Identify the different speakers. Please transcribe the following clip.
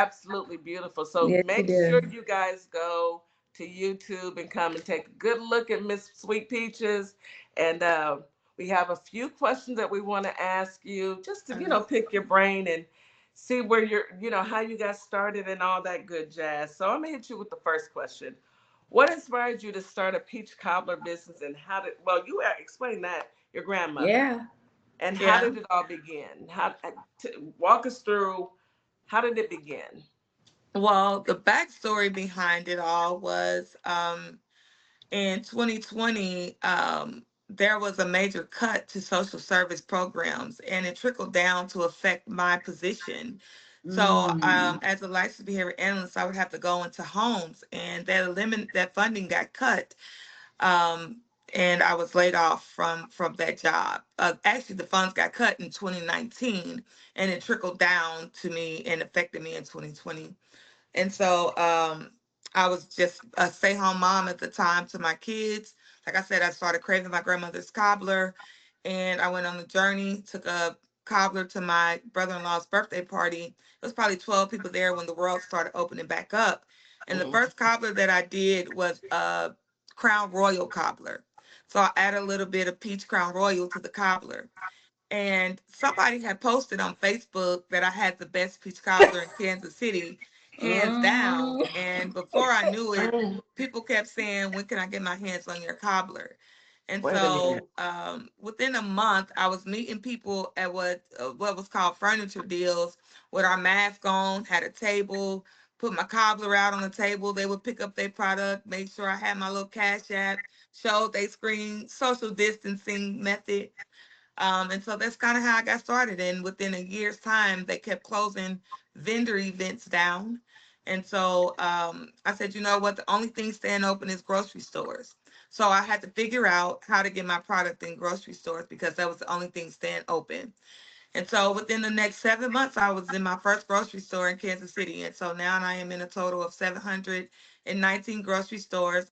Speaker 1: absolutely beautiful. So
Speaker 2: Yes, you
Speaker 1: make sure
Speaker 2: do.
Speaker 1: you guys go to YouTube and come and take a good look at Miss Sweet Peaches. And we have a few questions that we want to ask you, just to pick your brain and see where how you got started and all that good jazz. So I'm gonna hit you with the first question. What inspired you to start a peach cobbler business, and how did you explain that your grandmother,
Speaker 2: Yeah.
Speaker 1: and how
Speaker 3: Yeah.
Speaker 1: did it all begin? Walk us through, how did it begin?
Speaker 3: Well, the backstory behind it all was in 2020, there was a major cut to social service programs, and it trickled down to affect my position. So,
Speaker 2: Mm.
Speaker 3: as a licensed behavior analyst, I would have to go into homes, and that funding got cut. Um, and I was laid off from that job. Actually, the funds got cut in 2019, and it trickled down to me and affected me in 2020. And so I was just a stay home mom at the time to my kids. Like I said, I started craving my grandmother's cobbler, and I went on the journey, took a cobbler to my brother in law's birthday party. It was probably 12 people there when the world started opening back up. And the
Speaker 1: Mhm.
Speaker 3: first cobbler that I did was a Crown Royal cobbler. So I added a little bit of peach Crown Royal to the cobbler. And somebody had posted on Facebook that I had the best peach cobbler in Kansas City, hands down.
Speaker 2: Mm.
Speaker 3: And before I knew it,
Speaker 1: Mm.
Speaker 3: people kept saying, "When can I get my hands on your cobbler?" And
Speaker 1: Wait a minute.
Speaker 3: so within a month, I was meeting people at what was called furniture deals with our mask on, had a table, put my cobbler out on the table. They would pick up their product, make sure I had my little cash app, showed they screen, social distancing method. And so that's kind of how I got started. And within a year's time, they kept closing vendor events down. And so I said, you know what? The only thing staying open is grocery stores. So I had to figure out how to get my product in grocery stores because that was the only thing staying open. And so within the next 7 months, I was in my first grocery store in Kansas City. And so now I am in a total of 719 grocery stores.